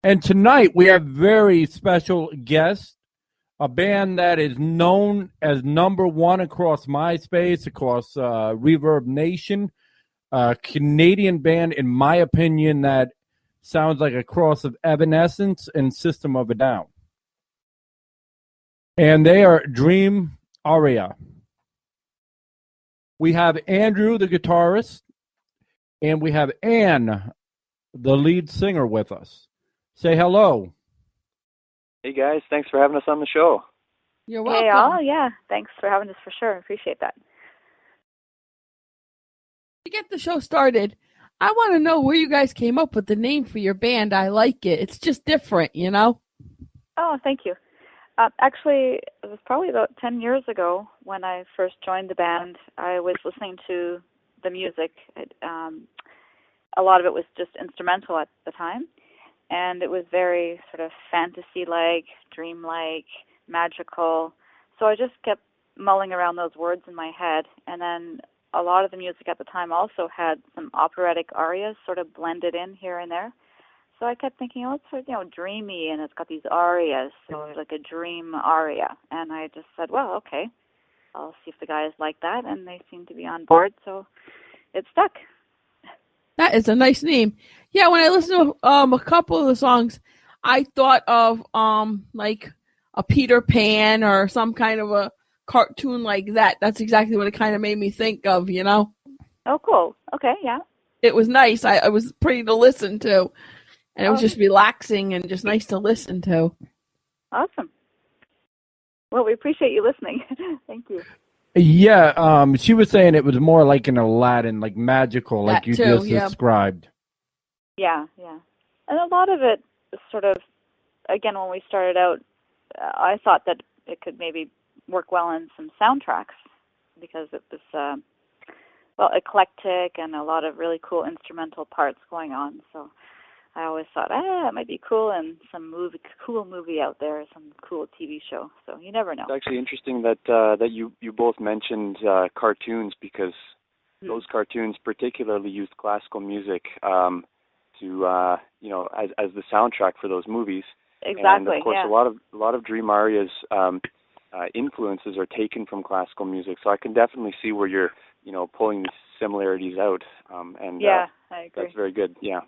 And tonight we have very special guests, a band that is known as number one across MySpace, across Reverb Nation, a Canadian band, in my opinion, that sounds like a cross of Evanescence and System of a Down. And they are Dream Aria. We have Andrew, the guitarist, and we have Anne, the lead singer, with us. Say hello. Hey guys, thanks for having us on the show. You're welcome. Hey all, yeah, thanks for having us for sure. Appreciate that. To get the show started, I want to know where you guys came up with the name for your band. I like it. It's just different, you know? Oh, thank you. Actually, it was probably about 10 years ago when I first joined the band. I was listening to the music. A lot of it was just instrumental at the time. And it was very sort of fantasy-like, dream-like, magical. So I just kept mulling around those words in my head. And then a lot of the music at the time also had some operatic arias sort of blended in here and there. So I kept thinking, oh, it's sort of, dreamy, and it's got these arias, so like a dream aria. And I just said, well, okay, I'll see if the guys like that. And they seem to be on board, so it stuck. That is a nice name. Yeah, when I listened to a couple of the songs, I thought of like a Peter Pan or some kind of a cartoon like that. That's exactly what it kind of made me think of, you know? Oh, cool. Okay, yeah. It was nice. It was pretty to listen to. And it was just relaxing and just nice to listen to. Awesome. Well, we appreciate you listening. Thank you. Yeah, she was saying it was more like an Aladdin, like magical, like you just described. Yeah, yeah. And a lot of it sort of, again, when we started out, I thought that it could maybe work well in some soundtracks because it was, eclectic and a lot of really cool instrumental parts going on. So I always thought, it might be cool in some cool movie out there, some cool TV show. So you never know. It's actually interesting that you both mentioned cartoons because those cartoons particularly used classical music to as the soundtrack for those movies. Exactly. And of course, a lot of Dream Aria's influences are taken from classical music. So I can definitely see where you're pulling these similarities out. I agree. That's very good. Yeah.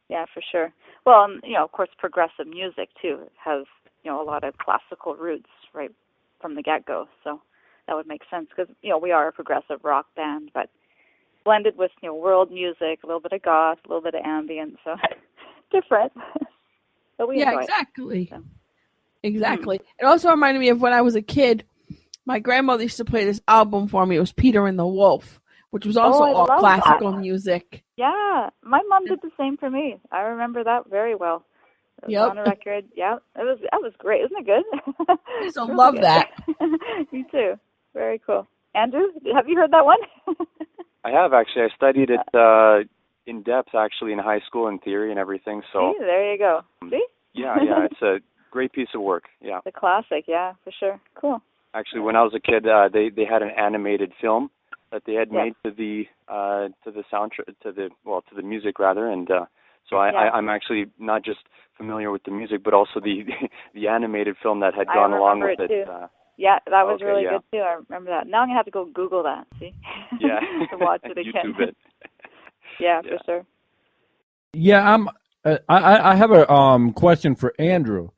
Yeah, for sure. Well, of course, progressive music, too, has, a lot of classical roots right from the get-go. So that would make sense because, we are a progressive rock band, but blended with, world music, a little bit of goth, a little bit of ambient, so different. But we enjoy exactly. It, so. Exactly. It also reminded me of when I was a kid. My grandmother used to play this album for me. It was Peter and the Wolf, which was also all classical music. Yeah, my mom did the same for me. I remember that very well. It was on a record. Yeah, that was great. Isn't it good? I used to love that. Me too. Very cool. Andrew, have you heard that one? I have, actually. I studied it in depth, actually, in high school in theory and everything. So see, there you go. See? Yeah, it's a great piece of work. Yeah. The classic, yeah, for sure. Cool. Actually, when I was a kid, they had an animated film that they had made to the soundtrack, to the music rather, and so I'm actually not just familiar with the music, but also the animated film that had gone along with it. Too. Yeah, that was really good too. I remember that. Now I'm gonna have to go Google that. See? Yeah. To watch it again. YouTube it. Yeah, for sure. Yeah, I have a question for Andrew.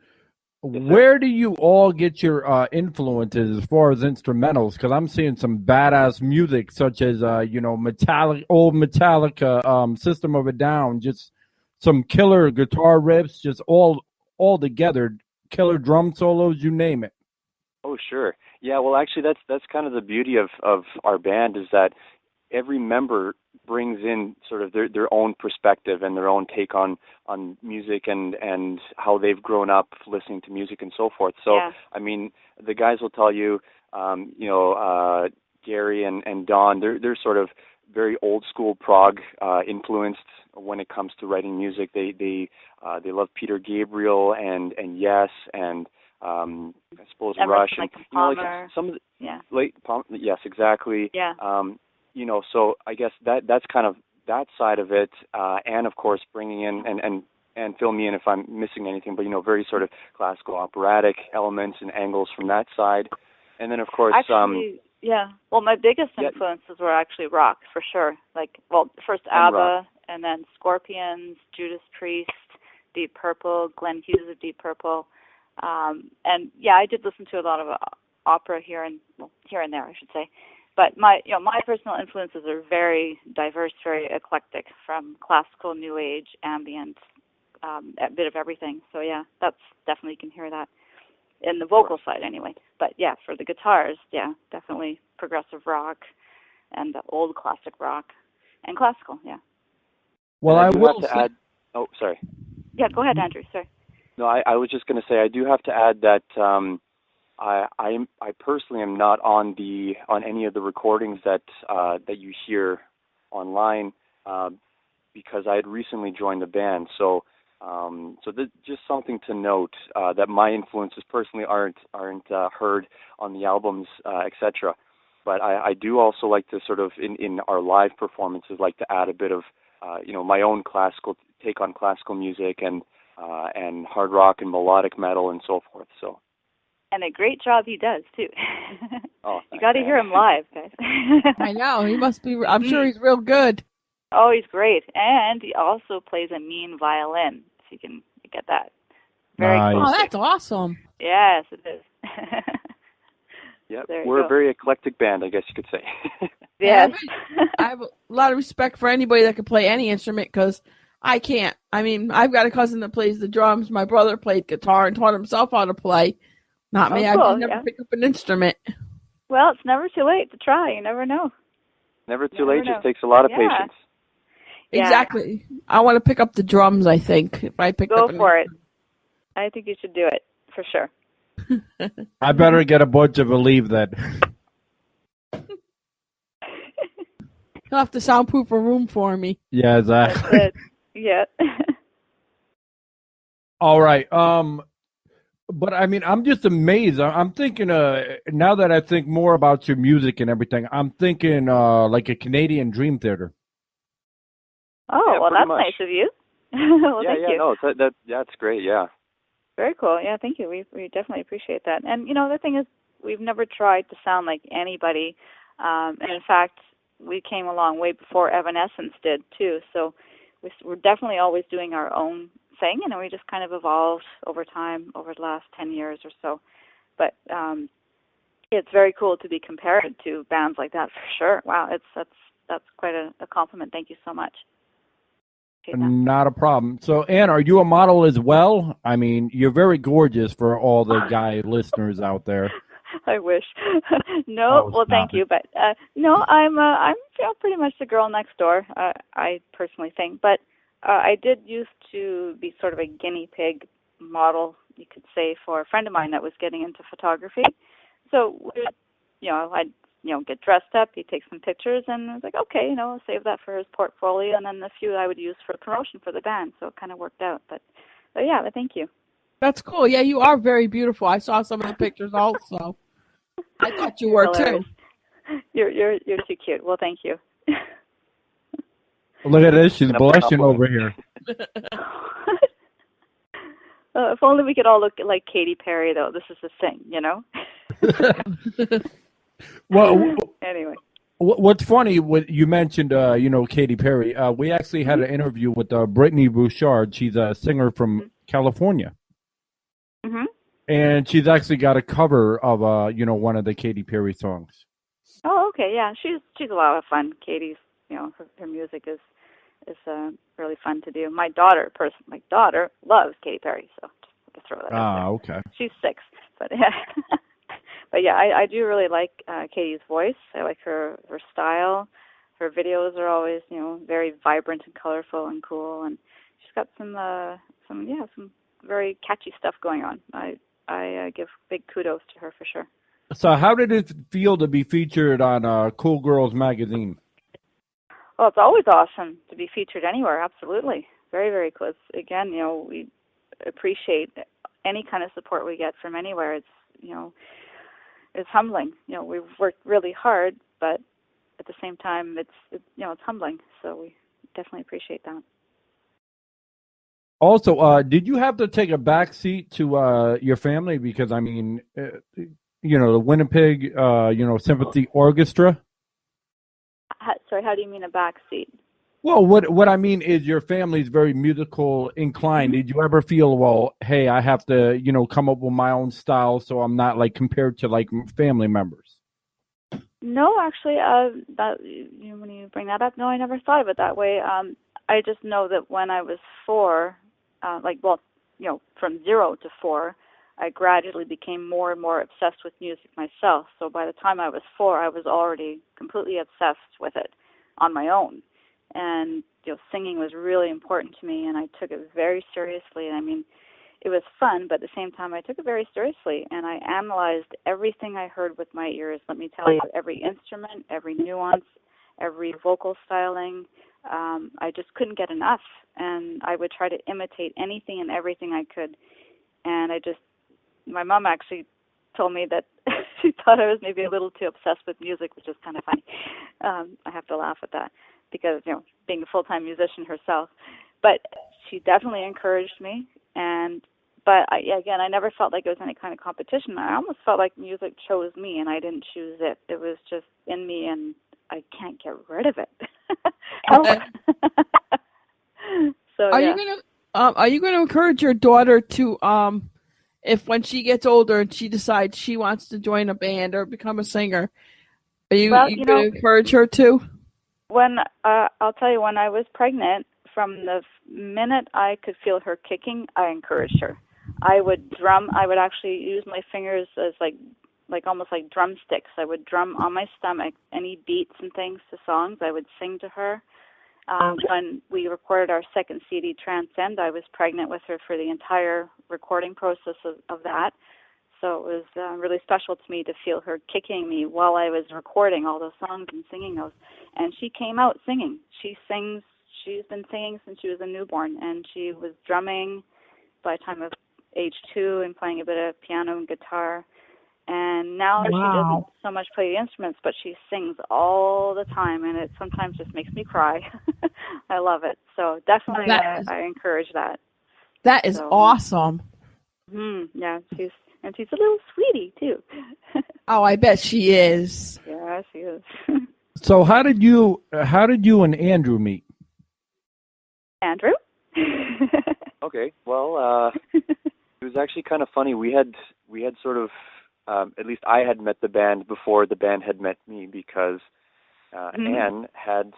Where do you all get your influences as far as instrumentals? Because I'm seeing some badass music, such as old Metallica, System of a Down, just some killer guitar riffs, just all together, killer drum solos, you name it. Oh, sure. Yeah, well, actually, that's kind of the beauty of our band is that every member brings in sort of their own perspective and their own take on music and how they've grown up listening to music and so forth. So, I mean, the guys will tell you, Gary and Don, they're sort of very old school prog influenced when it comes to writing music. They love Peter Gabriel and Yes and I suppose Rush and some of the late yes, exactly. Yeah. So I guess that's kind of that side of it, and of course bringing in and fill me in if I'm missing anything, but, very sort of classical operatic elements and angles from that side. And then, of course... Actually, yeah. Well, my biggest influences were actually rock, for sure. First ABBA, and then Scorpions, Judas Priest, Deep Purple, Glenn Hughes of Deep Purple. And, yeah, I did listen to a lot of opera here and there, I should say. But my personal influences are very diverse, very eclectic, from classical, new age, ambient, a bit of everything. So yeah, that's definitely, you can hear that in the vocal side anyway. But yeah, for the guitars, yeah, definitely progressive rock and the old classic rock and classical. Yeah. Well, I will have to add. Oh, sorry. Yeah, go ahead, Andrew. Sorry. No, I was just going to say I do have to add that. I personally am not on any of the recordings that you hear online because I had recently joined the band. So just something to note that my influences personally aren't heard on the albums, etc. But I do also like to sort of in our live performances like to add a bit of my own classical take on classical music and hard rock and melodic metal and so forth. So. And a great job he does, too. Oh, you got to hear him live, guys. I know. He must be, I'm sure he's real good. Oh, he's great. And he also plays a mean violin, if you can get that. Very nice. cool. Oh, that's awesome. Yes, it is. Yep, we're a very eclectic band, I guess you could say. Yes. I have a lot of respect for anybody that can play any instrument because I can't. I mean, I've got a cousin that plays the drums. My brother played guitar and taught himself how to play. Not me. Cool, I've never picked up an instrument. Well, it's never too late to try. You never know. Never too late. Just takes a lot of patience. Yeah. Exactly. I want to pick up the drums, I think. If I pick up Go for it. I think you should do it, for sure. I better get a bunch of Believe then. You'll have to soundproof a room for me. Yeah, exactly. That's it. Yeah. All right. But I mean, I'm just amazed. I'm thinking, now that I think more about your music and everything, I'm thinking like a Canadian Dream Theater. Oh, yeah, well, that's much. Nice of you. Well, thank you. No, that's great. Yeah. Very cool. Yeah, thank you. We definitely appreciate that. And the thing is, we've never tried to sound like anybody. And in fact, we came along way before Evanescence did too. So we're definitely always doing our own thing, and we just kind of evolved over time, over the last 10 years or so. But it's very cool to be compared to bands like that, for sure. Wow, that's quite a compliment. Thank you so much. Not a problem. So, Ann, are you a model as well? I mean, you're very gorgeous for all the guy listeners out there. I wish. No, well, thank you, but no, I'm pretty much the girl next door. I personally think, but I did used to be sort of a guinea pig model, you could say, for a friend of mine that was getting into photography. So, I'd get dressed up, he'd take some pictures, and I was like, okay, I'll save that for his portfolio, and then the few I would use for promotion for the band. So it kind of worked out. But thank you. That's cool. Yeah, you are very beautiful. I saw some of the pictures also. I thought you were too. You're too cute. Well, thank you. Look at this. She's blushing over here. If only we could all look like Katy Perry, though. This is the thing, Well, anyway. What's funny, what you mentioned, Katy Perry. We actually had an interview with Brittany Bouchard. She's a singer from California. Mm-hmm. And she's actually got a cover of, one of the Katy Perry songs. Oh, okay, yeah. She's a lot of fun. Katy's, her music is really fun to do. My daughter loves Katy Perry, so just throw that out there. Okay. She's 6, but yeah. But yeah, I do really like Katy's voice. I like her style. Her videos are always, very vibrant and colorful and cool, and she's got some very catchy stuff going on. I give big kudos to her for sure. So how did it feel to be featured on Cool Girls magazine? Well, it's always awesome to be featured anywhere, absolutely. Very, very cool. Again, we appreciate any kind of support we get from anywhere. It's humbling. We've worked really hard, but at the same time, it's humbling. So we definitely appreciate that. Also, did you have to take a back seat to your family? Because I mean, the Winnipeg, Sympathy Orchestra. Sorry, how do you mean a backseat? Well, what I mean is your family's very musical inclined. Did you ever feel, well, hey, I have to, come up with my own style so I'm not like compared to like family members? No, actually, when you bring that up, no, I never thought of it that way. I just know that when I was 4, from 0 to 4, I gradually became more and more obsessed with music myself. So by the time I was 4, I was already completely obsessed with it on my own. And singing was really important to me, and I took it very seriously. And I mean, it was fun, but at the same time, I took it very seriously, and I analyzed everything I heard with my ears. Let me tell you, every instrument, every nuance, every vocal styling. I just couldn't get enough, and I would try to imitate anything and everything I could. And my mom actually told me that she thought I was maybe a little too obsessed with music, which is kind of funny. I have to laugh at that because, being a full-time musician herself. But she definitely encouraged me. But I never felt like it was any kind of competition. I almost felt like music chose me, and I didn't choose it. It was just in me, and I can't get rid of it. So, are you gonna encourage your daughter to if when she gets older and she decides she wants to join a band or become a singer, are you going to encourage her to? When I'll tell you, when I was pregnant, from the minute I could feel her kicking, I encouraged her. I would drum. I would actually use my fingers as like almost like drumsticks. I would drum on my stomach any beats and things to songs. I would sing to her. When we recorded our second CD, Transcend, I was pregnant with her for the entire recording process of that. So it was really special to me to feel her kicking me while I was recording all those songs and singing those. And she came out singing. She sings. She's been singing since she was a newborn, and she was drumming by the time of age 2 and playing a bit of piano and guitar. And now she doesn't so much play the instruments, but she sings all the time, and it sometimes just makes me cry. I love it. So definitely I encourage that. That is awesome. Yeah, she's a little sweetie, too. Oh, I bet she is. Yeah, she is. So how did you and Andrew meet? Andrew? Okay, well, it was actually kind of funny. We had sort of, at least I had met the band before the band had met me, because Anne had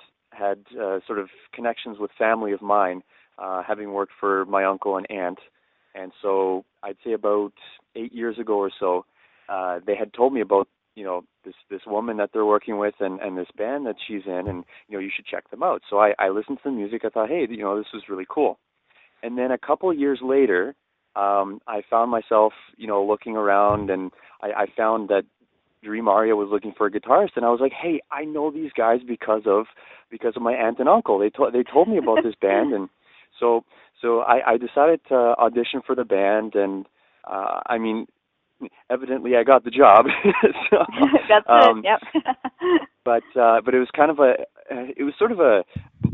sort of connections with family of mine, having worked for my uncle and aunt. And so I'd say about 8 years ago or so, they had told me about, this woman that they're working with and this band that she's in, and, you should check them out. So I listened to the music. I thought, hey, this was really cool. And then a couple of years later, I found myself, looking around, and I found that Dream Aria was looking for a guitarist, and I was like, hey, I know these guys because of my aunt and uncle. They told me about this band, and so I decided to audition for the band, and I mean, evidently I got the job. So, that's it. Yep. but it was kind of it was sort of a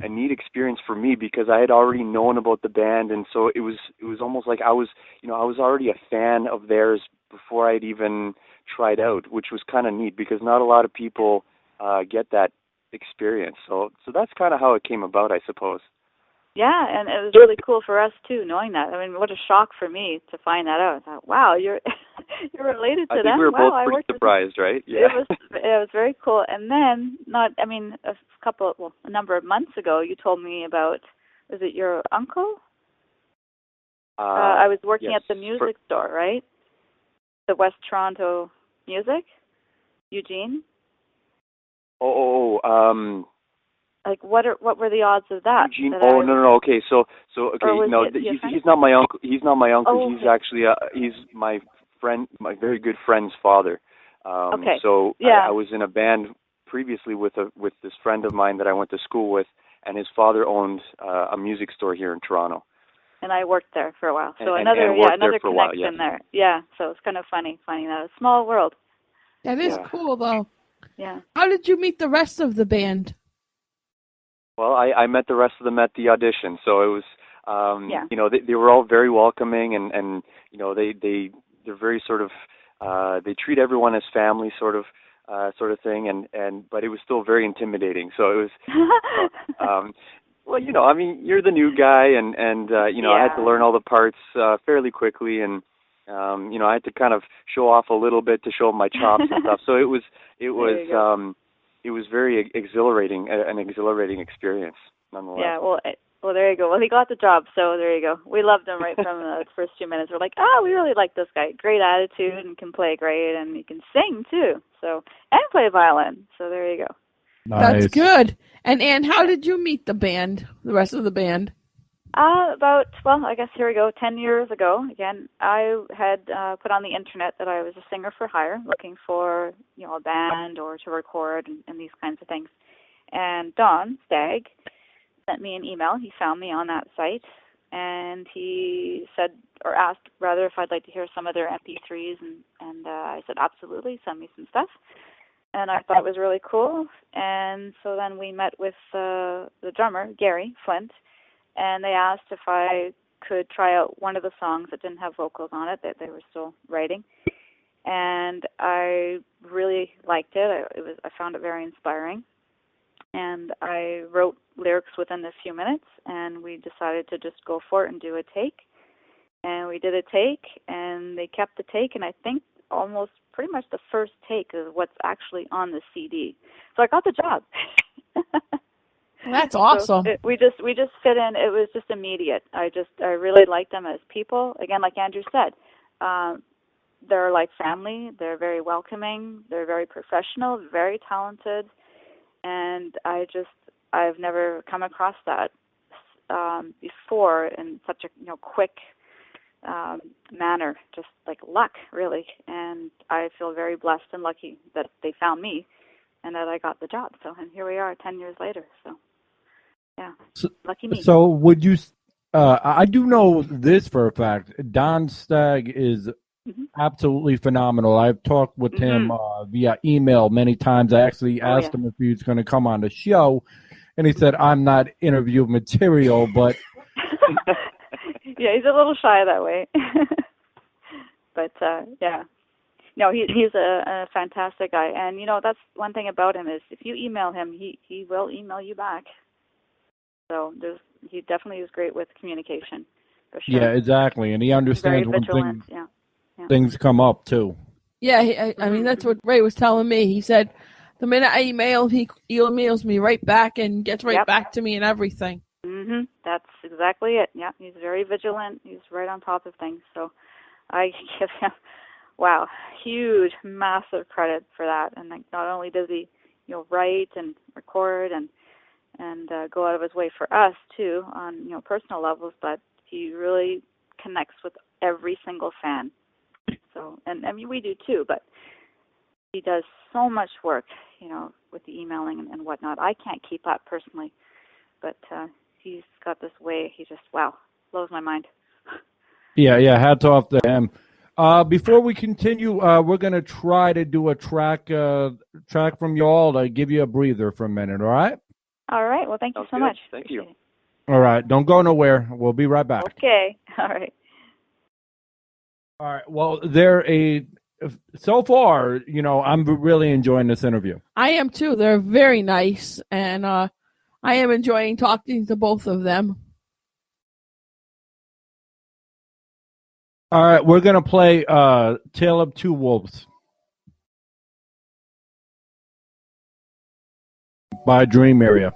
neat experience for me, because I had already known about the band, and so it was almost like I was already a fan of theirs before I'd even tried out, which was kind of neat, because not a lot of people get that experience. So that's kind of how it came about, I suppose. Yeah, and it was really cool for us too, knowing that. I mean, what a shock for me to find that out. I thought, wow, you're related to them. I think we were both pretty surprised, right? Yeah. It was very cool. And then, a number of months ago, you told me about, was it your uncle? I was working at the music store, right? The West Toronto Music, Eugene. Like, what were the odds of that? Eugene? No. Okay, so okay, no, he's not my uncle. He's not my uncle. Oh, okay. He's actually he's my friend, my very good friend's father. Okay. So yeah. I was in a band previously with this friend of mine that I went to school with, and his father owned a music store here in Toronto. And I worked there for a while. So and another there for connection a while, yes. there. Yeah. So it's kind of funny finding that. A small world. That is cool, though. Yeah. How did you meet the rest of the band? Well, I met the rest of them at the audition, so it was You know, they were all very welcoming, and you know, they're very sort of they treat everyone as family, sort of thing, and but it was still very intimidating. So it was. Well, you know, I mean, you're the new guy, and you know, I had to learn all the parts fairly quickly, and you know, I had to kind of show off a little bit to show my chops and stuff. So it was very exhilarating, an exhilarating experience, nonetheless. Yeah, well, there you go. Well, he got the job, so there you go. We loved him right from the first 2 minutes. We're like, oh, we really like this guy. Great attitude, and can play great, and he can sing too. So, and play violin. So there you go. Nice. That's good. And how did you meet the band, the rest of the band? I guess here we go, 10 years ago. Again, I had put on the internet that I was a singer for hire, looking for, you know, a band or to record and these kinds of things. And Don Stagg sent me an email. He found me on that site, and he said, or asked rather, if I'd like to hear some of their MP3s, and I said, absolutely, send me some stuff. And I thought it was really cool. And so then we met with the drummer, Gary Flint, and they asked if I could try out one of the songs that didn't have vocals on it, that they were still writing. And I really liked it. I found it very inspiring. And I wrote lyrics within a few minutes, and we decided to just go for it and do a take. And we did a take, and they kept the take, and I think almost pretty much the first take is what's actually on the CD. So I got the job. That's awesome. So we just fit in. It was just immediate. I really liked them as people. Again, like Andrew said, they're like family. They're very welcoming. They're very professional, very talented, and I've never come across that before in such a quick manner, just like luck, really. And I feel very blessed and lucky that they found me and that I got the job. So, and here we are 10 years later. So, yeah, lucky me. So would you, I do know this for a fact, Don Stagg is absolutely phenomenal. I've talked with him via email many times. I actually asked him if he was going to come on the show, and he said, I'm not interview material, but... Yeah, he's a little shy that way. But, yeah. No, he's a fantastic guy. And, you know, that's one thing about him is if you email him, he will email you back. So he definitely is great with communication, for sure. Yeah, exactly. And he understands when things come up, too. Yeah, I mean, that's what Ray was telling me. He said, the minute I email, he emails me right back and gets right back to me and everything. That's exactly it. Yeah, he's very vigilant. He's right on top of things. So I give him, huge, massive credit for that. And like, not only does he, you know, write and record and go out of his way for us too on, you know, personal levels, but he really connects with every single fan. So, and I mean, we do too, but he does so much work, you know, with the emailing and whatnot. I can't keep up personally, but he's got this way. He just, blows my mind. Yeah, hats off to him. Before we continue, we're going to try to do a track from y'all to give you a breather for a minute, all right? All right. Well, thank you so much. Thank you. All right. Don't go nowhere. We'll be right back. Okay. All right. All right. Well, so far, you know, I'm really enjoying this interview. I am too. They're very nice, and I am enjoying talking to both of them. All right, we're going to play Tale of Two Wolves by Dream Aria.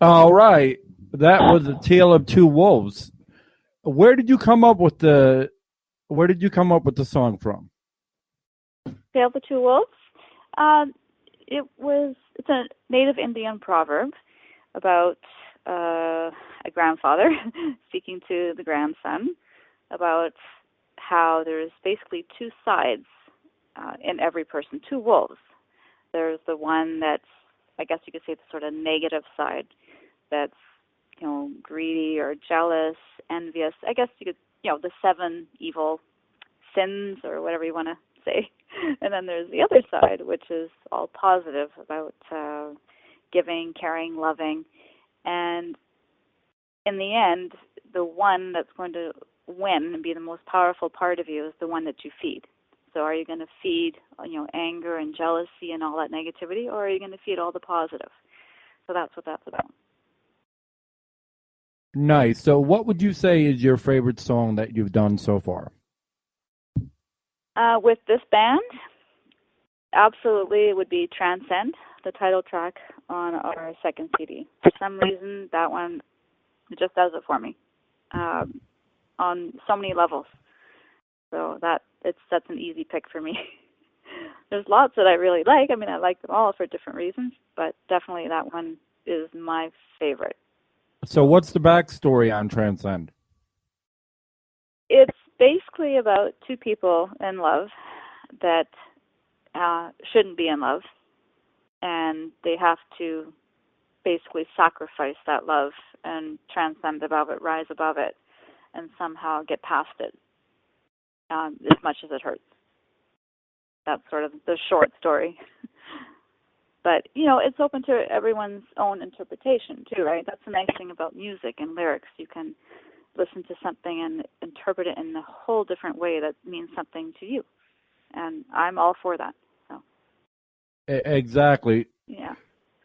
All right. That was A Tale of Two Wolves. Where did you come up with the song from? Tale of the Two Wolves. It's a native Indian proverb about a grandfather speaking to the grandson about how there's basically two sides in every person, two wolves. There's the one that's, I guess you could say, the sort of negative side, that's, greedy or jealous, envious. I guess you could, the seven evil sins or whatever you want to say. And then there's the other side, which is all positive, about giving, caring, loving. And in the end, the one that's going to win and be the most powerful part of you is the one that you feed. So are you going to feed, anger and jealousy and all that negativity, or are you going to feed all the positive? So that's what that's about. Nice. So what would you say is your favorite song that you've done so far? With this band, absolutely it would be Transcend, the title track on our second CD. For some reason, that one just does it for me on so many levels. So that's an easy pick for me. There's lots that I really like. I mean, I like them all for different reasons, but definitely that one is my favorite. So what's the backstory on Transcend? It's basically about two people in love that shouldn't be in love, and they have to basically sacrifice that love and transcend above it, rise above it, and somehow get past it, as much as it hurts. That's sort of the short story. But, it's open to everyone's own interpretation, too, right? That's the nice thing about music and lyrics. You can listen to something and interpret it in a whole different way that means something to you. And I'm all for that. So. Exactly. Yeah.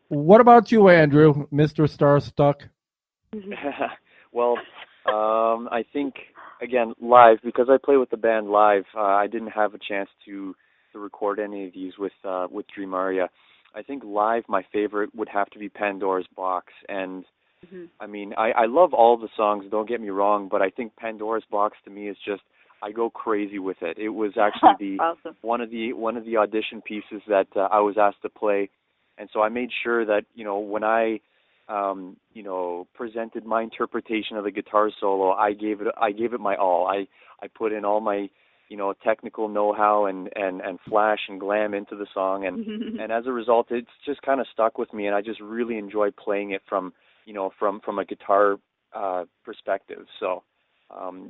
What about you, Andrew, Mr. Starstuck? Well, I think, again, live, because I play with the band live, I didn't have a chance to record any of these with Dream Aria. I think live, my favorite would have to be Pandora's Box. And I mean, I love all the songs, don't get me wrong, but I think Pandora's Box to me is just, I go crazy with it. It was actually awesome. one of the audition pieces that I was asked to play. And so I made sure that, when I presented my interpretation of the guitar solo, I gave it my all. I put in all my, technical know-how and flash and glam into the song, and as a result, it's just kind of stuck with me, and I just really enjoy playing it from a guitar perspective. So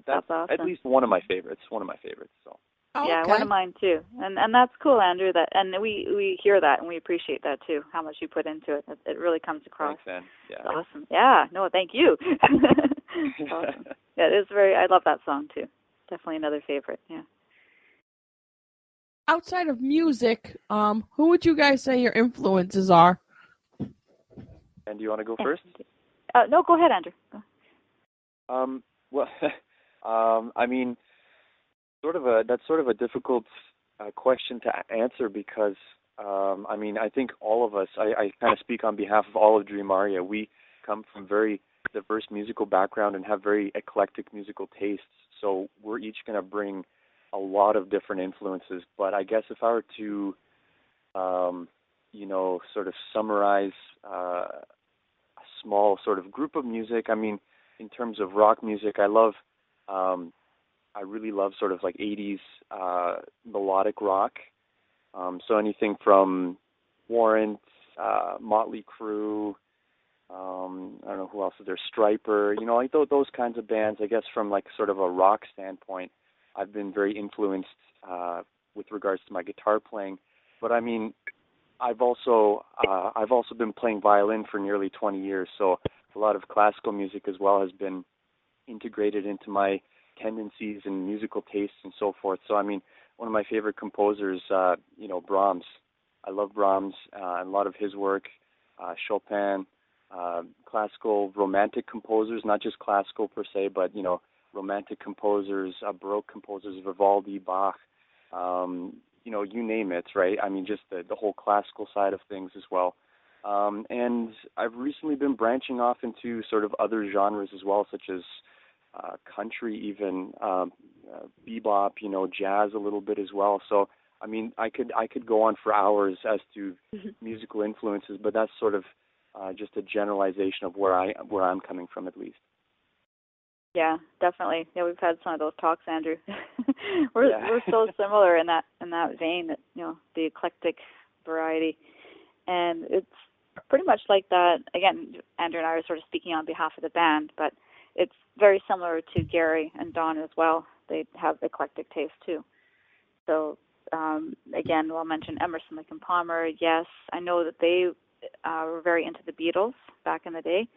that's awesome. At least one of my favorites. So. Oh, yeah, okay. one of mine too, and that's cool, Andrew. That, and we hear that and we appreciate that too. How much you put into it, it really comes across. Thanks, Ann. Yeah. It's awesome. Yeah, no, thank you. Awesome. Yeah, it is I love that song too. Definitely another favorite. Yeah. Outside of music, who would you guys say your influences are? And do you want to go first? No, go ahead, Andrew. Well, I mean, that's sort of a difficult question to answer because, I mean, I think all of us, I kind of speak on behalf of all of Dream Aria. We come from very diverse musical background and have very eclectic musical tastes. So we're each going to bring a lot of different influences. But I guess if I were to, sort of summarize a small sort of group of music, I mean, in terms of rock music, I really love sort of like 80s melodic rock. So anything from Warrant, Motley Crue, I don't know who else is there, Striper, like those kinds of bands. I guess from like sort of a rock standpoint, I've been very influenced with regards to my guitar playing. But I mean, I've also been playing violin for nearly 20 years, so a lot of classical music as well has been integrated into my tendencies and musical tastes and so forth. So I mean, one of my favorite composers, Brahms. I love Brahms and a lot of his work. Chopin, classical romantic composers, not just classical per se, but romantic composers, Baroque composers, Vivaldi, Bach. You name it, right? I mean, just the whole classical side of things as well. And I've recently been branching off into sort of other genres as well, such as country, even bebop, jazz a little bit as well. So, I mean, I could go on for hours as to musical influences, but that's sort of just a generalization of where I'm coming from, at least. Yeah, definitely. Yeah, we've had some of those talks, Andrew. we're so similar in that vein, that the eclectic variety, and it's pretty much like that. Again, Andrew and I are sort of speaking on behalf of the band, but it's very similar to Gary and Don as well. They have eclectic taste too. So again, I'll mention Emerson, Lake and Palmer. Yes, I know that they were very into the Beatles back in the day.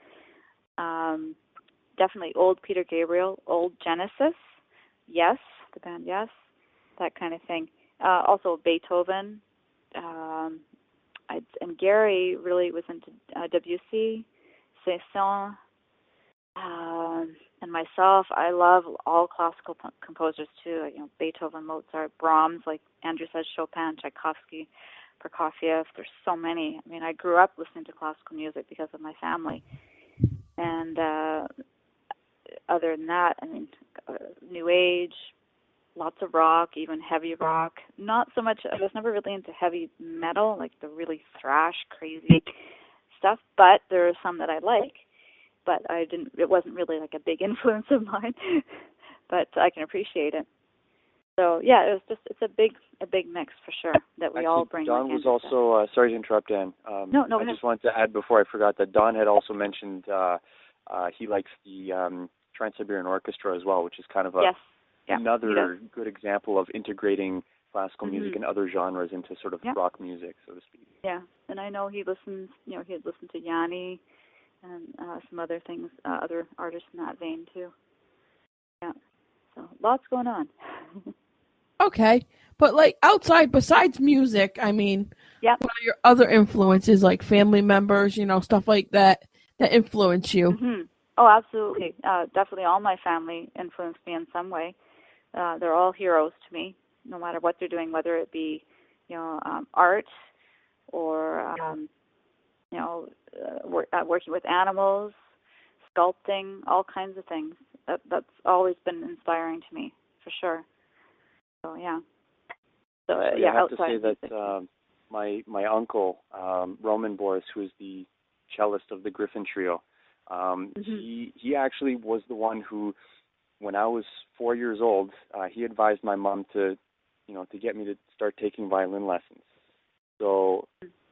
Definitely old Peter Gabriel, old Genesis. Yes, the band. Yes, that kind of thing. Also Beethoven. And Gary really was into Debussy, Saint-Saëns, and myself. I love all classical composers too. Beethoven, Mozart, Brahms, like Andrew says, Chopin, Tchaikovsky, Prokofiev. There's so many. I mean, I grew up listening to classical music because of my family, and other than that, I mean, New Age. Lots of rock, even heavy rock. Not so much, I was never really into heavy metal, like the really thrash, crazy stuff, but there are some that I like, but it wasn't really like a big influence of mine, but I can appreciate it. So yeah, it's a big mix for sure that we Actually, all bring. Don was also, sorry to interrupt, Dan. No, I just wanted to add before I forgot that Don had also mentioned he likes the Trans-Siberian Orchestra as well, which is kind of another good example of integrating classical music and other genres into sort of rock music, so to speak. Yeah, and I know he listens, he had listened to Yanni and some other things, other artists in that vein too. Yeah, so lots going on. Okay, but like besides music, I mean, what are your other influences, like family members, stuff like that influence you? Mm-hmm. Oh, absolutely. Definitely all my family influenced me in some way. They're all heroes to me, no matter what they're doing, whether it be, art or, working with animals, sculpting, all kinds of things. That's always been inspiring to me, for sure. So, yeah. So, I have to say that my uncle, Roman Boris, who is the cellist of the Griffin Trio, he actually was the one who, when I was 4 years old, he advised my mom to get me to start taking violin lessons. So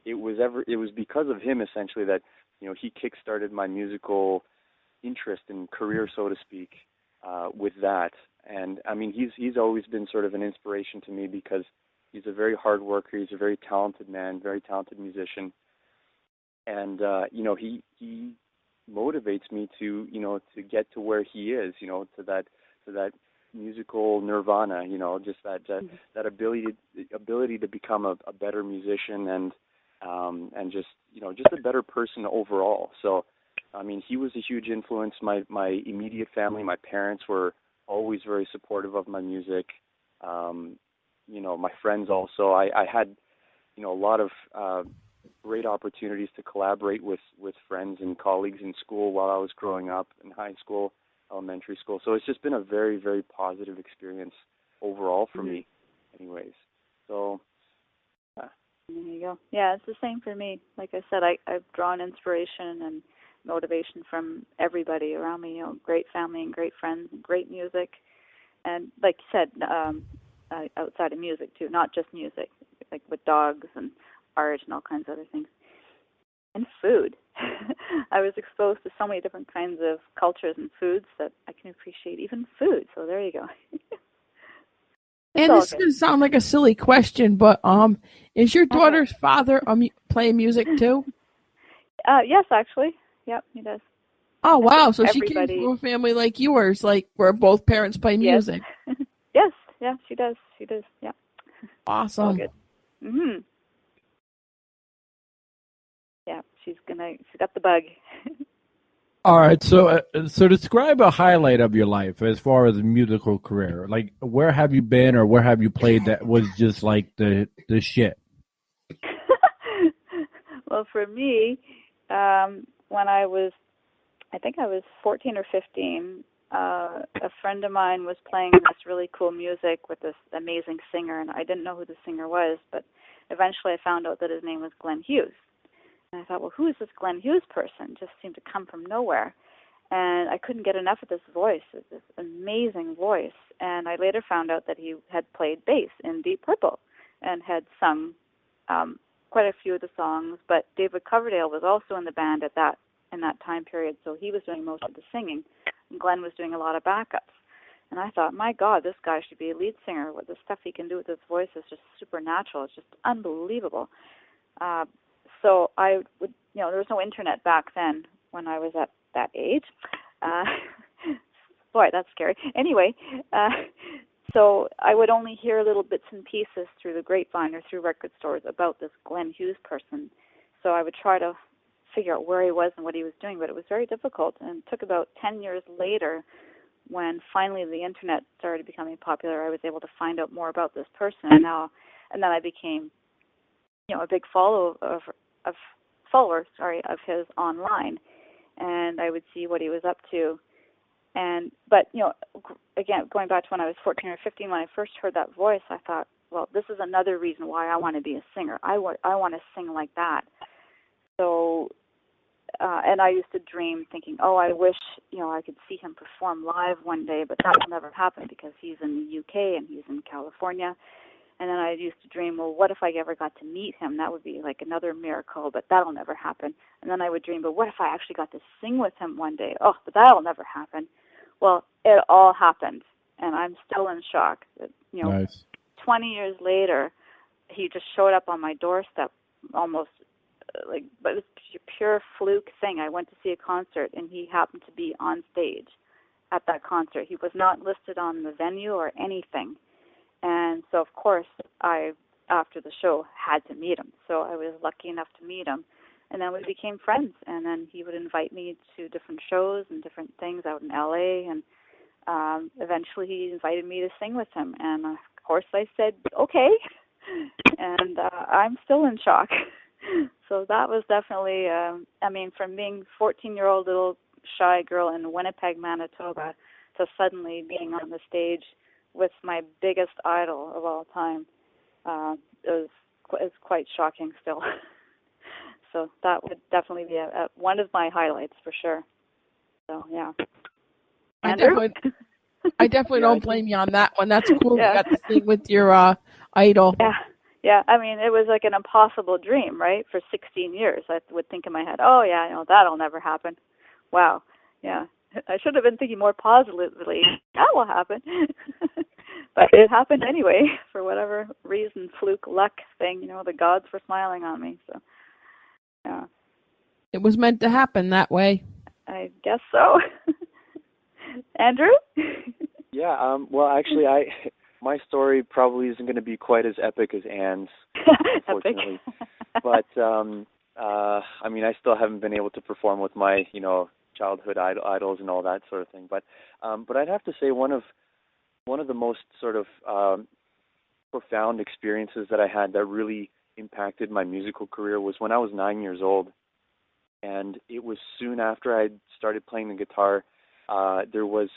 it was because of him essentially that he kick-started my musical interest and career, so to speak, with that. And I mean, he's always been sort of an inspiration to me because he's a very hard worker. He's a very talented man, very talented musician, and he motivates me to get to where he is, to that musical nirvana, just that ability to become a better musician and just a better person overall. So I mean, he was a huge influence. My immediate family, my parents were always very supportive of my music. My friends also. I had a lot of great opportunities to collaborate with friends and colleagues in school while I was growing up in high school, elementary school. So it's just been a very, very positive experience overall for me anyways. So, yeah. There you go. Yeah, it's the same for me. Like I said, I've drawn inspiration and motivation from everybody around me, great family and great friends and great music. And like you said, outside of music too, not just music, like with dogs and art and all kinds of other things. And food. I was exposed to so many different kinds of cultures and foods that I can appreciate even food. So there you go. And this is going to sound like a silly question, but is your daughter's father playing music too? Yes, actually. Yep, he does. Oh, wow. So she came from a family like yours, like where both parents play music. Yes, yeah, she does. She does, yeah. Awesome. All good. Mm-hmm. Yeah, she's got the bug. All right, so describe a highlight of your life as far as a musical career. Like, where have you been or where have you played that was just like the shit? Well, for me, when I think I was 14 or 15, a friend of mine was playing this really cool music with this amazing singer, and I didn't know who the singer was, but eventually I found out that his name was Glenn Hughes. And I thought, well, who is this Glenn Hughes person? Just seemed to come from nowhere. And I couldn't get enough of this voice, this amazing voice. And I later found out that he had played bass in Deep Purple and had sung quite a few of the songs. But David Coverdale was also in the band in that time period, so he was doing most of the singing. And Glenn was doing a lot of backups. And I thought, my God, this guy should be a lead singer. What the stuff he can do with his voice is just supernatural. It's just unbelievable. So I would, there was no internet back then when I was at that age. Boy, that's scary. Anyway, so I would only hear little bits and pieces through the grapevine or through record stores about this Glenn Hughes person. So I would try to figure out where he was and what he was doing, but it was very difficult. And it took about 10 years later, when finally the internet started becoming popular, I was able to find out more about this person. And then I became, a big follower of his online, and I would see what he was up to. But again, going back to when I was 14 or 15, when I first heard that voice, I thought, well, this is another reason why I want to be a singer. I want to sing like that. So, and I used to dream thinking, oh, I wish, I could see him perform live one day, but that will never happen because he's in the UK and he's in California. And then I used to dream, well, what if I ever got to meet him? That would be like another miracle, but that'll never happen. And then I would dream, but what if I actually got to sing with him one day? Oh, but that'll never happen. Well, it all happened, and I'm still in shock. Nice. 20 years later, he just showed up on my doorstep almost but it was a pure fluke thing. I went to see a concert, and he happened to be on stage at that concert. He was not listed on the venue or anything. And so, of course, I, after the show, had to meet him. So I was lucky enough to meet him. And then we became friends. And then he would invite me to different shows and different things out in L.A. And eventually he invited me to sing with him. And, of course, I said, okay. And I'm still in shock. So that was definitely, from being 14-year-old little shy girl in Winnipeg, Manitoba, to suddenly being on the stage with my biggest idol of all time, is quite shocking still. So that would definitely be one of my highlights for sure. So yeah. Andrew? I definitely don't blame you on that one. That's cool. Yeah. You got to sing with your idol. Yeah. I mean, it was like an impossible dream, right? For 16 years, I would think in my head, oh yeah, that'll never happen. Wow. Yeah. I should have been thinking more positively. That will happen. But it happened anyway, for whatever reason, fluke, luck thing. The gods were smiling on me. So, yeah. It was meant to happen that way. I guess so. Andrew? Yeah. Well, actually, my story probably isn't going to be quite as epic as Anne's, unfortunately. But I still haven't been able to perform with my, childhood idols and all that sort of thing. But I'd have to say one of the most sort of profound experiences that I had that really impacted my musical career was when I was 9 years old, and it was soon after I started playing the guitar. There was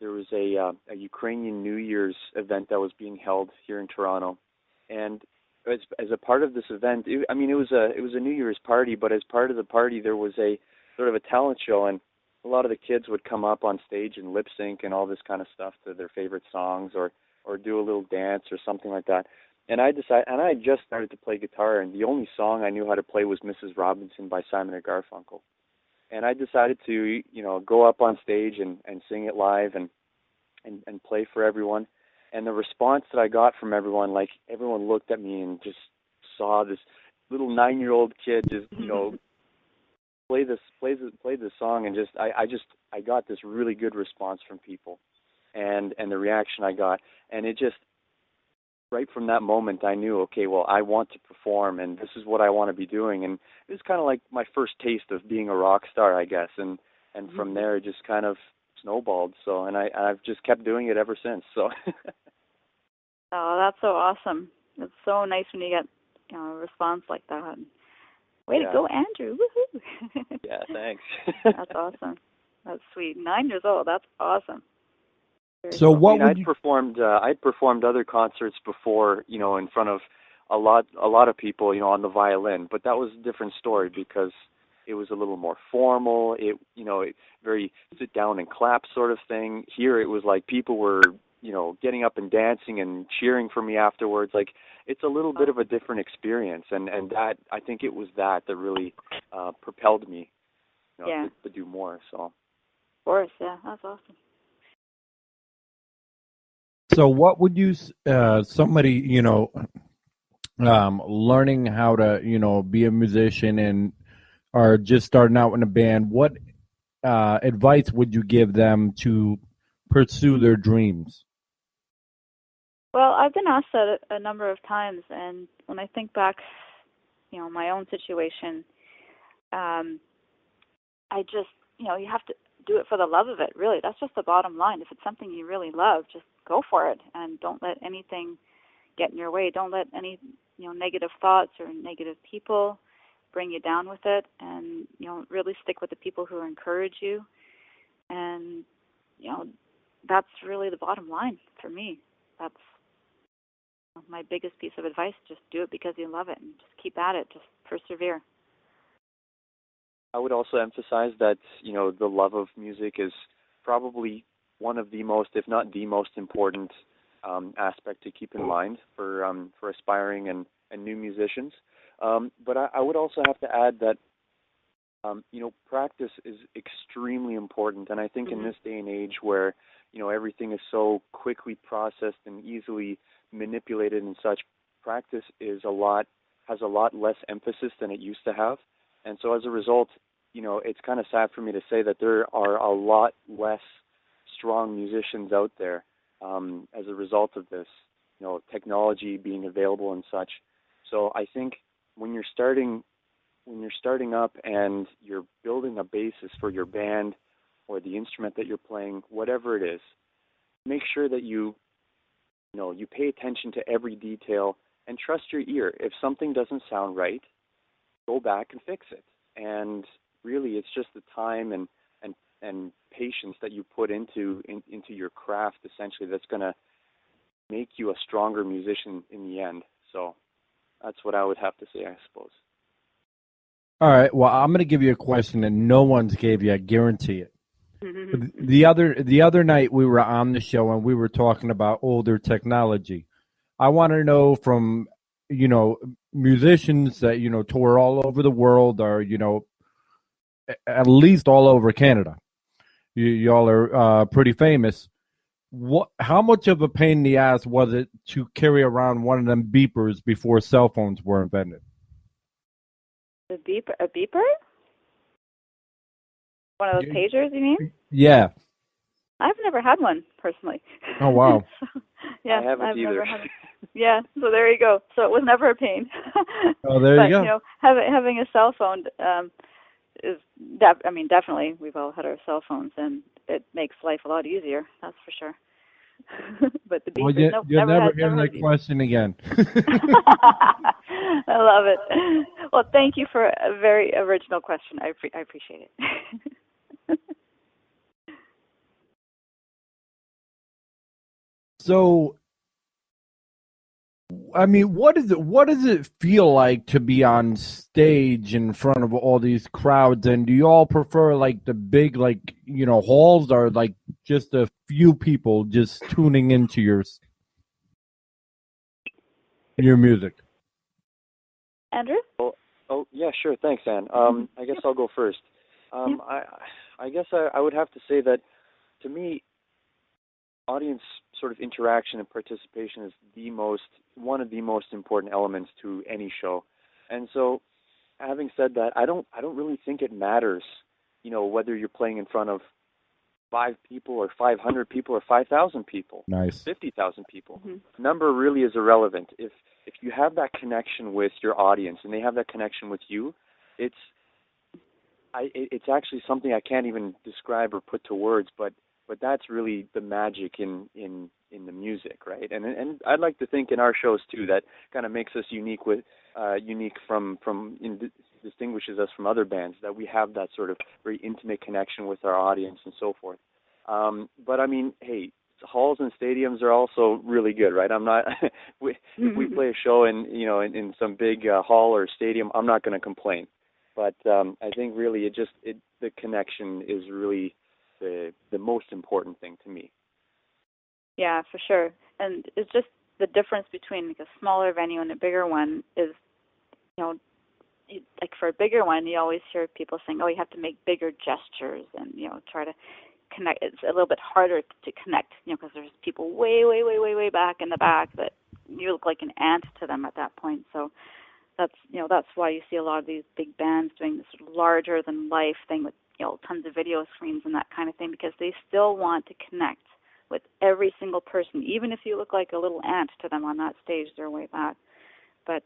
a Ukrainian New Year's event that was being held here in Toronto, and as a part of this event, it was a New Year's party, but as part of the party there was a sort of a talent show, and a lot of the kids would come up on stage and lip sync and all this kind of stuff to their favorite songs, or do a little dance or something like that. And I just started to play guitar, and the only song I knew how to play was Mrs. Robinson by Simon and Garfunkel. And I decided to, go up on stage and sing it live and play for everyone. And the response that I got from everyone, like everyone looked at me and just saw this little 9-year-old kid just, play this song, and I got this really good response from people, and the reaction I got, and it just, right from that moment, I knew, okay, well, I want to perform, and this is what I want to be doing. And it was kind of like my first taste of being a rock star, I guess, and from there it just kind of snowballed. So, and I've just kept doing it ever since. So. Oh, that's so awesome! It's so nice when you get a response like that. Way to go, Andrew. Woohoo. Yeah, thanks. That's awesome. That's sweet. 9 years old. That's awesome. Very So cool. what I mean, would you? I'd performed other concerts before, in front of a lot of people, on the violin, but that was a different story because it was a little more formal. It very sit down and clap sort of thing. Here it was like people were, getting up and dancing and cheering for me afterwards. Like it's a little bit of a different experience, and that I think it was that really propelled me, to do more. So. Of course, yeah, that's awesome. So what would you? Somebody, learning how to, be a musician and or just starting out in a band. What advice would you give them to pursue their dreams? Well, I've been asked that a number of times, and when I think back, my own situation, I just, you have to do it for the love of it, really. That's just the bottom line. If it's something you really love, just go for it, and don't let anything get in your way. Don't let any, negative thoughts or negative people bring you down with it, and, really stick with the people who encourage you. And, that's really the bottom line for me. That's my biggest piece of advice. Just do it because you love it, and just keep at it. Just persevere. I would also emphasize that, the love of music is probably one of the most, if not the most important aspect to keep in mind for aspiring and new musicians. But I would also have to add that, practice is extremely important. And I think in this day and age where, everything is so quickly processed and easily manipulated and such, practice has a lot less emphasis than it used to have. And so as a result, it's kind of sad for me to say that there are a lot less strong musicians out there as a result of this, technology being available and such. So I think when you're starting up and you're building a basis for your band or the instrument that you're playing, whatever it is, make sure that you pay attention to every detail and trust your ear. If something doesn't sound right, go back and fix it. And really, it's just the time and patience that you put into your craft, essentially, that's going to make you a stronger musician in the end. So that's what I would have to say, I suppose. All right. Well, I'm going to give you a question that no one's gave you. I guarantee it. The other night we were on the show and we were talking about older technology. I want to know from musicians that tour all over the world, or at least all over Canada. Y'all are pretty famous. How much of a pain in the ass was it to carry around one of them beepers before cell phones were invented? A beeper? One of those pagers, you mean? Yeah. I've never had one personally. Oh wow. Yeah, I haven't either. never had it. Yeah, so there you go. So it was never a pain. Oh, there you go. Having a cell phone is definitely we've all had our cell phones, and it makes life a lot easier. That's for sure. But the beepers, Well, you'll never hear that question again. I love it. Well, thank you for a very original question. I appreciate it. So, I mean, what does it feel like to be on stage in front of all these crowds? And do you all prefer like the big, halls, or like just a few people just tuning into your music? Andrew? Oh yeah, sure. Thanks, Anne. I guess I'll go first. I guess I would have to say that, to me, audience sort of interaction and participation is one of the most important elements to any show. And so, having said that, I don't really think it matters, whether you're playing in front of 5 people or 500 people or 5,000 people. Nice. 50,000 people. Number really is irrelevant. If you have that connection with your audience and they have that connection with you, it's actually something I can't even describe or put to words, but that's really the magic in the music, right? And I'd like to think in our shows too that kind of makes us unique from distinguishes us from other bands, that we have that sort of very intimate connection with our audience and so forth. But I mean, hey, halls and stadiums are also really good, right? I'm not. If we play a show in some big hall or stadium, I'm not going to complain. But I think really the connection is really the most important thing to me. Yeah, for sure. And it's just the difference between like a smaller venue and a bigger one is, like for a bigger one, you always hear people saying, "Oh, you have to make bigger gestures and try to connect." It's a little bit harder to connect, because there's people way, way, way, way, way back in the back that you look like an ant to them at that point. So that's why you see a lot of these big bands doing this sort of larger than life thing with tons of video screens and that kind of thing, because they still want to connect with every single person, even if you look like a little ant to them on that stage. They're way back. But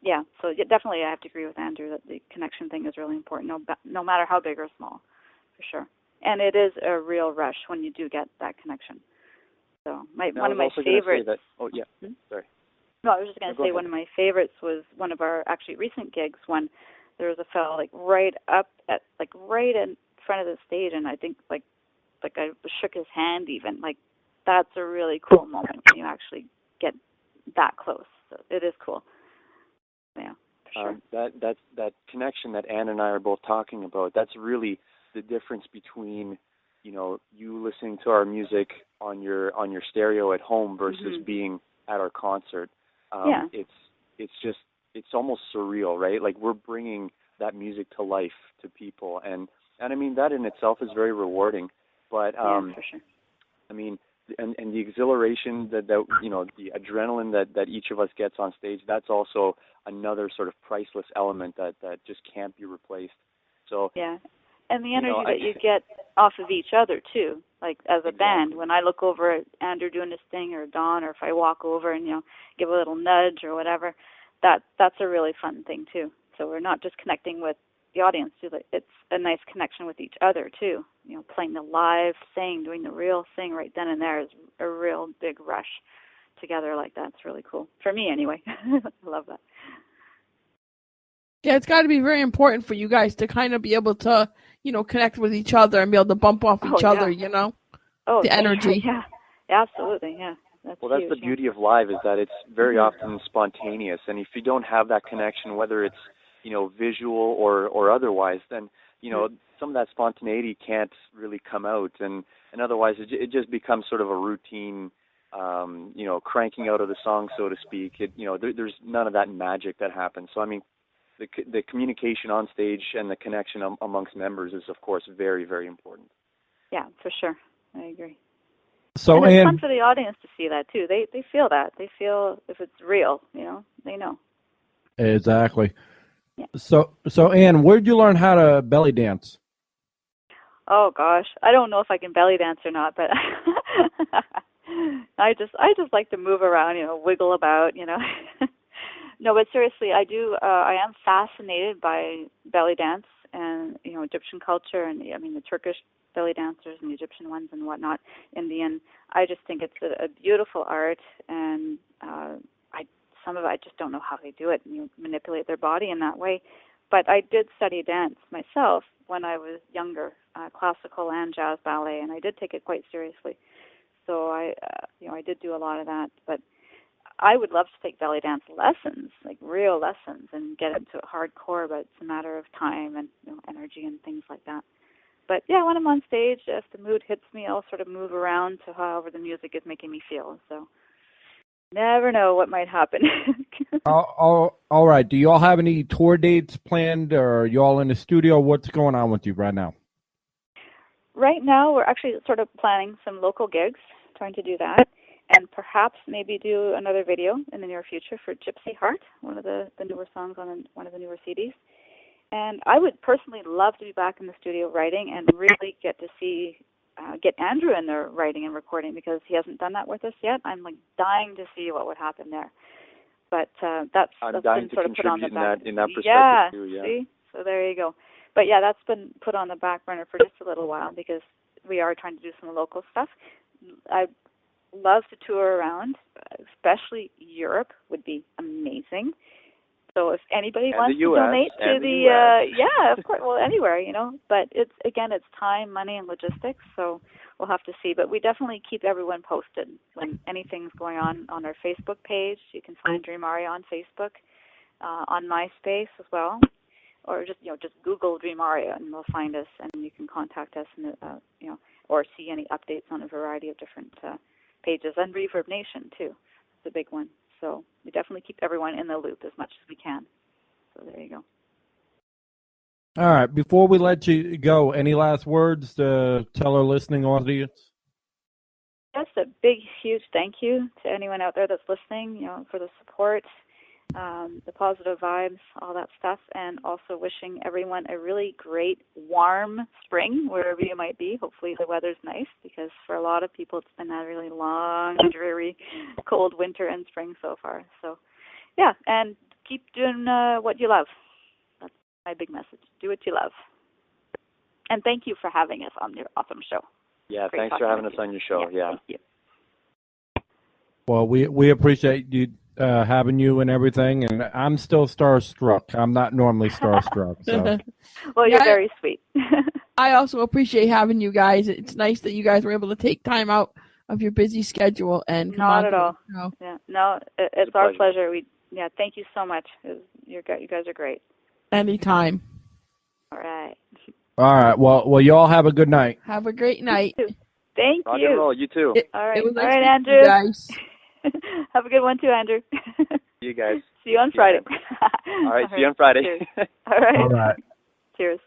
yeah, so definitely I have to agree with Andrew that the connection thing is really important, no matter how big or small, for sure. And it is a real rush when you do get that connection. So one of my favorites. Sorry. No, I was just going to say one of my favorites was one of our actually recent gigs when there was a fellow right in front of the stage, and I think like I shook his hand even. Like, that's a really cool moment when you actually get that close. So it is cool. Yeah, for sure. That connection that Ann and I are both talking about, that's really the difference between you listening to our music on your stereo at home versus being at our concert. It's almost surreal, right? Like, we're bringing that music to life to people, and I mean, that in itself is very rewarding. But for sure. I mean, and the exhilaration that the adrenaline that each of us gets on stage, that's also another sort of priceless element that just can't be replaced. So yeah, and the energy that you get off of each other too, like as a band. When I look over at Andrew doing his thing, or Don, or if I walk over and give a little nudge or whatever, that's a really fun thing too. So we're not just connecting with the audience too, but it's a nice connection with each other too. Playing the live thing, doing the real thing right then and there is a real big rush together like that. It's really cool. For me anyway. I love that. Yeah, it's got to be very important for you guys to kind of be able to, connect with each other and be able to bump off each other, Oh, the energy. Yeah, absolutely, yeah. That's huge, the beauty of live, is that it's very often spontaneous, and if you don't have that connection, whether it's visual or otherwise, then some of that spontaneity can't really come out, and otherwise it just becomes sort of a routine, cranking out of the song, so to speak. There's none of that magic that happens. So I mean, the communication on stage and the connection amongst members is, of course, very, very important. Yeah, for sure. I agree. So, and it's fun for the audience to see that too. They feel that. They feel if it's real, they know. Exactly. Yeah. So Ann, where did you learn how to belly dance? Oh gosh, I don't know if I can belly dance or not, but I just like to move around, wiggle about, No, but seriously, I do. I am fascinated by belly dance and Egyptian culture, and I mean the Turkish belly dancers and the Egyptian ones and whatnot. In the end, I just think it's a beautiful art, and some of it I just don't know how they do it. Manipulate their body in that way. But I did study dance myself when I was younger, classical and jazz ballet, and I did take it quite seriously. So I did do a lot of that, but I would love to take belly dance lessons, like real lessons, and get into it hardcore, but it's a matter of time and energy and things like that. But yeah, when I'm on stage, if the mood hits me, I'll sort of move around to however the music is making me feel. So never know what might happen. All right. Do you all have any tour dates planned, or are you all in the studio? What's going on with you right now? Right now, we're actually sort of planning some local gigs, trying to do that. And perhaps maybe do another video in the near future for Gypsy Heart, one of the newer songs on one of the newer CDs. And I would personally love to be back in the studio writing and really get to see, get Andrew in there writing and recording, because he hasn't done that with us yet. I'm like dying to see what would happen there. But that's been sort of put on the back. In that perspective too, yeah. See? So there you go. But yeah, that's been put on the back burner for just a little while, because we are trying to do some local stuff. I love to tour around, especially Europe would be amazing. So So if anybody And wants the to US, donate to and the, US. yeah, of course, well, anywhere, you know. But it's time, money, and logistics. So we'll have to see. But we definitely keep everyone posted when anything's going on our Facebook page. You can find Dream Aria on Facebook, on MySpace as well, or just Google Dream Aria and they'll find us, and you can contact us and or see any updates on a variety of different pages, and Reverb Nation too. It's a big one. So we definitely keep everyone in the loop as much as we can. So there you go. All right. Before we let you go, any last words to tell our listening audience? Just a big, huge thank you to anyone out there that's listening, for the support, the positive vibes, all that stuff, and also wishing everyone a really great, warm spring, wherever you might be. Hopefully the weather's nice, because for a lot of people it's been a really long, dreary, cold winter and spring so far. So, yeah, and keep doing what you love. That's my big message. Do what you love. And thank you for having us on your awesome show. Yeah, Great thanks for having us on your show. Yeah. Thank you. Well, we appreciate you having you and everything, and I'm still starstruck. I'm not normally starstruck. So. Well, you're very sweet. I also appreciate having you guys. It's nice that you guys were able to take time out of your busy schedule and come on. Not at all. No. Yeah, no, it's our pleasure. Thank you so much. You guys are great. Anytime. All right. All right. Well, you all have a good night. Have a great night. Thank Rock you. and roll. You too. All right. It was nice all right, meeting Andrew. you guys. Have a good one too, Andrew. See you guys. See you on Friday. All right. See you on Friday. All right. All right. Cheers.